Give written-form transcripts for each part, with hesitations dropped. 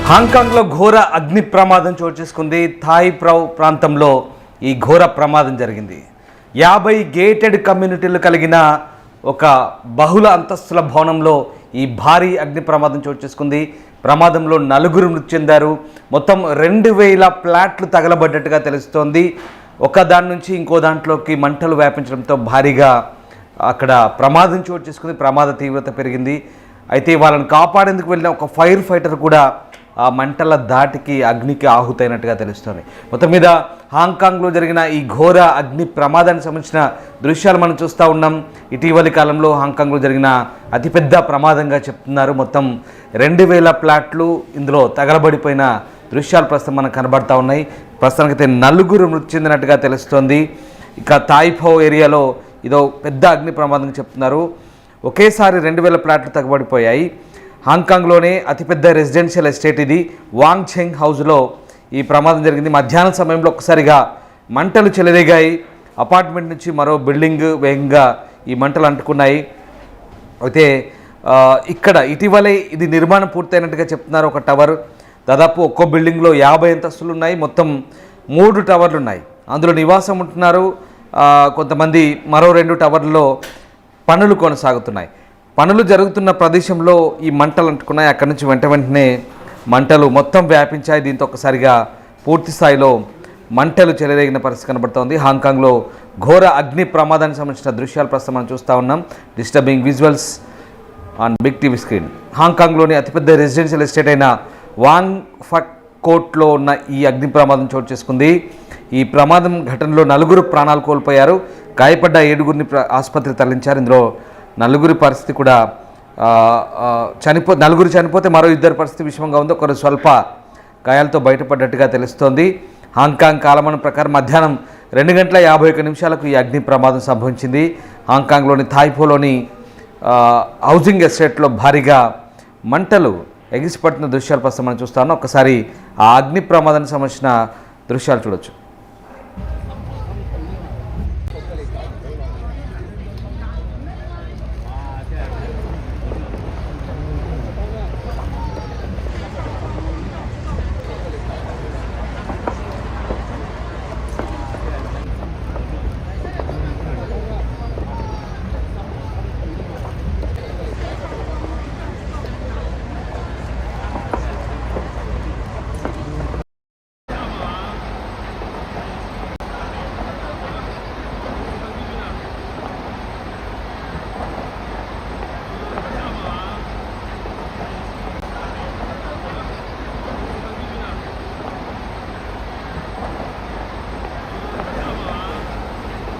హాంకాంగ్లో ఘోర అగ్ని ప్రమాదం చోటు చేసుకుంది. థాయ్ ప్రౌ ప్రాంతంలో ఈ ఘోర ప్రమాదం జరిగింది. 50 గేటెడ్ కమ్యూనిటీలు కలిగిన ఒక బహుళ అంతస్తుల భవనంలో ఈ భారీ అగ్ని ప్రమాదం చోటు చేసుకుంది. ప్రమాదంలో 4 మృతి చెందారు. మొత్తం 2000 ఫ్లాట్లు తగలబడ్డట్టుగా తెలుస్తోంది. ఒక దాని నుంచి ఇంకో దాంట్లోకి మంటలు వ్యాపించడంతో భారీగా అక్కడ ప్రమాదం చోటు చేసుకుంది. ప్రమాద తీవ్రత పెరిగింది. అయితే వాళ్ళని కాపాడేందుకు వెళ్ళిన ఒక ఫైర్ ఫైటర్ కూడా ఆ మంటల దాటికి అగ్నికి ఆహుతైనట్టుగా తెలుస్తుంది. మొత్తం మీద హాంకాంగ్లో జరిగిన ఈ ఘోర అగ్ని ప్రమాదానికి సంబంధించిన దృశ్యాలు మనం చూస్తూ ఉన్నాం. ఇటీవలి కాలంలో హాంకాంగ్లో జరిగిన అతిపెద్ద ప్రమాదంగా చెప్తున్నారు. మొత్తం 2000 ఫ్లాట్లు ఇందులో తగలబడిపోయిన దృశ్యాలు ప్రస్తుతం మనకు కనబడతా ఉన్నాయి. ప్రస్తుతానికైతే 4 మృతి చెందినట్టుగా తెలుస్తోంది. ఇక థాయ్ఫౌ ఏరియాలో ఇదో పెద్ద అగ్ని ప్రమాదం చెప్తున్నారు. ఒకేసారి 2000 ఫ్లాట్లు తగబడిపోయాయి. హాంకాంగ్లోనే అతిపెద్ద రెసిడెన్షియల్ ఎస్టేట్ ఇది. వాంగ్ చెంగ్ హౌస్లో ఈ ప్రమాదం జరిగింది. మధ్యాహ్నం సమయంలో ఒక్కసారిగా మంటలు చెలరేగాయి. అపార్ట్మెంట్ నుంచి మరో బిల్డింగ్ వేగంగా ఈ మంటలు అంటుకున్నాయి. అయితే ఇక్కడ ఇటీవలే ఇది నిర్మాణం పూర్తయినట్టుగా చెప్తున్నారు. ఒక టవర్ దాదాపు ఒక్కో బిల్డింగ్లో 50 అంతస్తులు ఉన్నాయి. మొత్తం 3 టవర్లు ఉన్నాయి. అందులో నివాసం ఉంటున్నారు కొంతమంది. మరో 2 టవర్లలో పనులు కొనసాగుతున్నాయి. పనులు జరుగుతున్న ప్రదేశంలో ఈ మంటలు అంటుకున్నాయి. అక్కడి నుంచి వెంటనే మంటలు మొత్తం వ్యాపించాయి. దీంతో ఒక్కసారిగా పూర్తి స్థాయిలో మంటలు చెలరేగిన పరిస్థితి కనబడుతోంది. హాంకాంగ్లో ఘోర అగ్ని ప్రమాదానికి సంబంధించిన దృశ్యాలు ప్రస్తుతం మనం చూస్తూ ఉన్నాం. Disturbing visuals on Big TV screen. హాంకాంగ్లోని అతిపెద్ద రెసిడెన్షియల్ ఎస్టేట్ అయిన వాంగ్ ఫక్ కోట్లో ఉన్న ఈ అగ్ని ప్రమాదం చోటు చేసుకుంది. ఈ ప్రమాదం ఘటనలో 4 ప్రాణాలు కోల్పోయారు. గాయపడ్డ 7గురిని ఆసుపత్రికి తరలించారు. ఇందులో 4 పరిస్థితి కూడా 4 చనిపోతే మరో 2 పరిస్థితి విషమంగా ఉంది. ఒకరు స్వల్ప గాయాలతో బయటపడ్డట్టుగా తెలుస్తోంది. హాంకాంగ్ కాలమానం ప్రకారం మధ్యాహ్నం 2:51 ఈ అగ్ని ప్రమాదం సంభవించింది. హాంకాంగ్లోని థాయ్ఫోలోని హౌసింగ్ ఎస్టేట్లో భారీగా మంటలు ఎగిసిపడుతున్న దృశ్యాలు ప్రస్తుతం మనం చూస్తాను. ఒకసారి ఆ అగ్ని ప్రమాదానికి సంబంధించిన దృశ్యాలు చూడొచ్చు.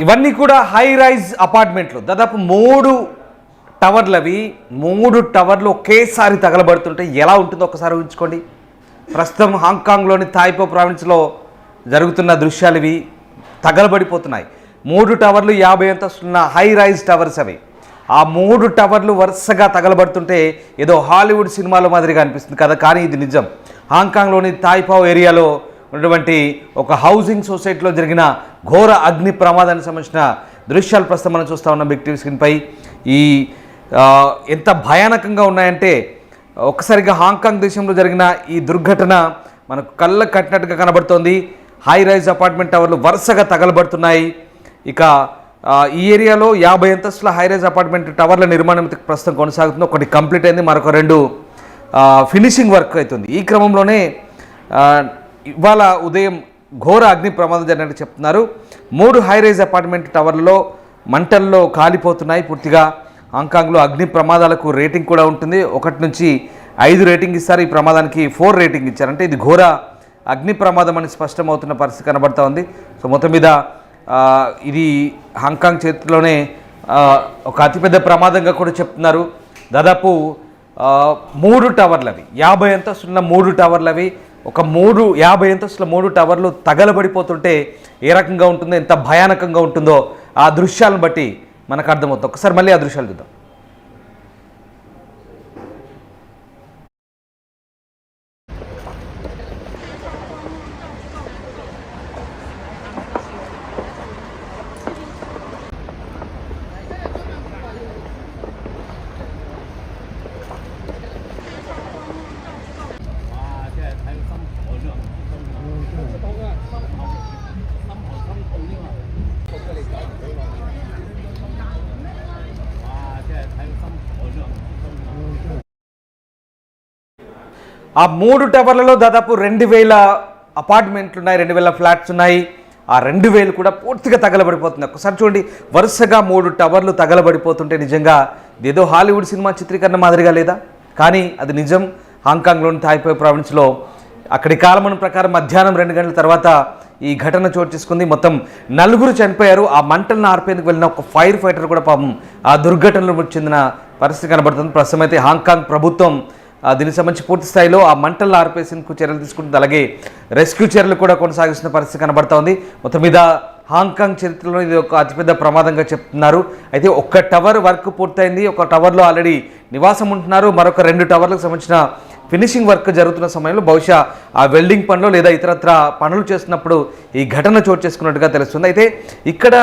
ఇవన్నీ కూడా హై రైజ్ అపార్ట్మెంట్లు. దాదాపు 3 టవర్లు. అవి 3 టవర్లు ఒకేసారి తగలబడుతుంటే ఎలా ఉంటుందో ఒకసారి ఊహించుకోండి. ప్రస్తుతం హాంకాంగ్లోని థాయ్ఫౌ ప్రావిన్స్లో జరుగుతున్న దృశ్యాలు ఇవి. తగలబడిపోతున్నాయి. 3 టవర్లు 50 అంతస్తున్న హై రైజ్ టవర్స్ అవి. ఆ 3 టవర్లు వరుసగా తగలబడుతుంటే ఏదో హాలీవుడ్ సినిమాలో మాదిరిగా అనిపిస్తుంది కదా, కానీ ఇది నిజం. హాంకాంగ్లోని థాయ్ఫౌ ఏరియాలో ఉన్నటువంటి ఒక హౌసింగ్ సొసైటీలో జరిగిన ఘోర అగ్ని ప్రమాదానికి సంబంధించిన దృశ్యాలు ప్రస్తుతం మనం చూస్తూ ఉన్నాం బిగ్ టీవీ స్క్రీన్పై. ఈ ఎంత భయానకంగా ఉన్నాయంటే ఒక్కసారిగా హాంకాంగ్ దేశంలో జరిగిన ఈ దుర్ఘటన మనకు కళ్ళకు కట్టినట్టుగా కనబడుతోంది. హై రైజ్ అపార్ట్మెంట్ టవర్లు వరుసగా తగలబడుతున్నాయి. ఇక ఈ ఏరియాలో 50 అంతస్తుల హై రైజ్ అపార్ట్మెంట్ టవర్ల నిర్మాణం ప్రస్తుతం కొనసాగుతుంది. ఒకటి కంప్లీట్ అయింది, మరొక 2 ఫినిషింగ్ వర్క్ అవుతుంది. ఈ క్రమంలోనే ఇవాళ ఉదయం ఘోర అగ్ని ప్రమాదం జరిగినట్టు చెప్తున్నారు. 3 హై రైజ్ అపార్ట్మెంట్ టవర్లలో మంటల్లో కాలిపోతున్నాయి పూర్తిగా. హాంకాంగ్లో అగ్ని ప్రమాదాలకు రేటింగ్ కూడా ఉంటుంది. 1 నుంచి 5 రేటింగ్ ఇస్తారు. ఈ ప్రమాదానికి 4 రేటింగ్ ఇచ్చారు. అంటే ఇది ఘోర అగ్ని ప్రమాదం అని స్పష్టమవుతున్న పరిస్థితి కనబడుతూ ఉంది. సో మొత్తం మీద ఇది హాంకాంగ్ చేతిలోనే ఒక అతిపెద్ద ప్రమాదంగా కూడా చెప్తున్నారు. దాదాపు 3 టవర్లు అవి, 50 అంతస్తున్న 3 టవర్లు అవి. ఒక 50 అంతస్తుల 3 టవర్లు తగలబడిపోతుంటే ఏ రకంగా ఉంటుందో, ఎంత భయానకంగా ఉంటుందో ఆ దృశ్యాలను బట్టి మనకు అర్థమవుతుంది. ఒకసారి మళ్ళీ ఆ దృశ్యాలు చూద్దాం. ఆ 3 టవర్లలో దాదాపు 2000 అపార్ట్మెంట్లు ఉన్నాయి, 2000 ఫ్లాట్స్ ఉన్నాయి. ఆ 2000 కూడా పూర్తిగా తగలబడిపోతుంది. ఒకసారి చూడండి, వరుసగా 3 టవర్లు తగలబడిపోతుంటే నిజంగా ఏదో హాలీవుడ్ సినిమా చిత్రీకరణ మాదిరిగా లేదా? కానీ అది నిజం. హాంకాంగ్లోని తాయ్పై ప్రావిన్స్లో అక్కడి కాలమానం ప్రకారం మధ్యాహ్నం 2 గంటల తర్వాత ఈ ఘటన చోటు చేసుకుంది. మొత్తం 4 చనిపోయారు. ఆ మంటలను ఆర్పేందుకు వెళ్ళిన ఒక ఫైర్ ఫైటర్ కూడా పాపం ఆ దుర్ఘటనలో చెందిన పరిస్థితి కనబడుతుంది. ప్రస్తుతం అయితే హాంకాంగ్ ప్రభుత్వం దీనికి సంబంధించి పూర్తి స్థాయిలో ఆ మంటలను ఆర్పేసేందుకు చర్యలు తీసుకుంటుంది. అలాగే రెస్క్యూ చర్యలు కూడా కొనసాగిస్తున్న పరిస్థితి కనబడతా ఉంది. మొత్తం మీద హాంకాంగ్ చరిత్రలో ఇది ఒక అతిపెద్ద ప్రమాదంగా చెప్తున్నారు. అయితే ఒక్క టవర్ వర్క్ పూర్తయింది. ఒక టవర్లో ఆల్రెడీ నివాసం ఉంటున్నారు. మరొక 2 టవర్లకు సంబంధించిన ఫినిషింగ్ వర్క్ జరుగుతున్న సమయంలో బహుశా ఆ వెల్డింగ్ పనులు లేదా ఇతరత్ర పనులు చేస్తున్నప్పుడు ఈ ఘటన చోటు చేసుకున్నట్టుగా తెలుస్తుంది. అయితే ఇక్కడ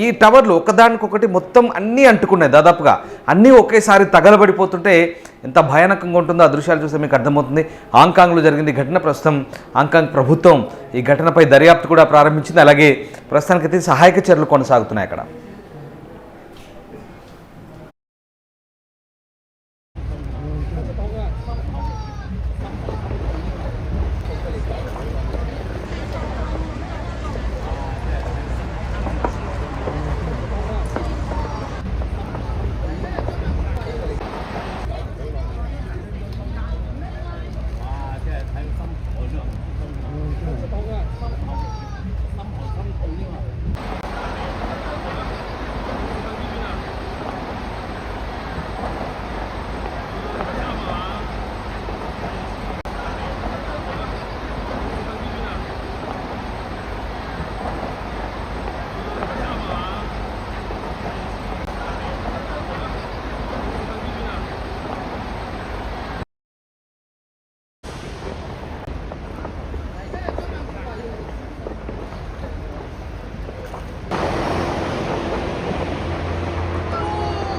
ఈ టవర్లు ఒకదానికొకటి మొత్తం అన్నీ అంటుకున్నాయి. దాదాపుగా అన్నీ ఒకేసారి తగలబడిపోతుంటే ఎంత భయానకంగా ఉంటుందో ఆ దృశ్యాలు చూస్తే మీకు అర్థమవుతుంది. హాంకాంగ్లో జరిగింది ఘటన. ప్రస్తుతం హాంకాంగ్ ప్రభుత్వం ఈ ఘటనపై దర్యాప్తు కూడా ప్రారంభించింది. అలాగే ప్రస్తుతానికైతే సహాయక చర్యలు కొనసాగుతున్నాయి అక్కడ.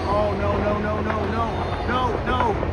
No, no, no, no, no, no, no, no.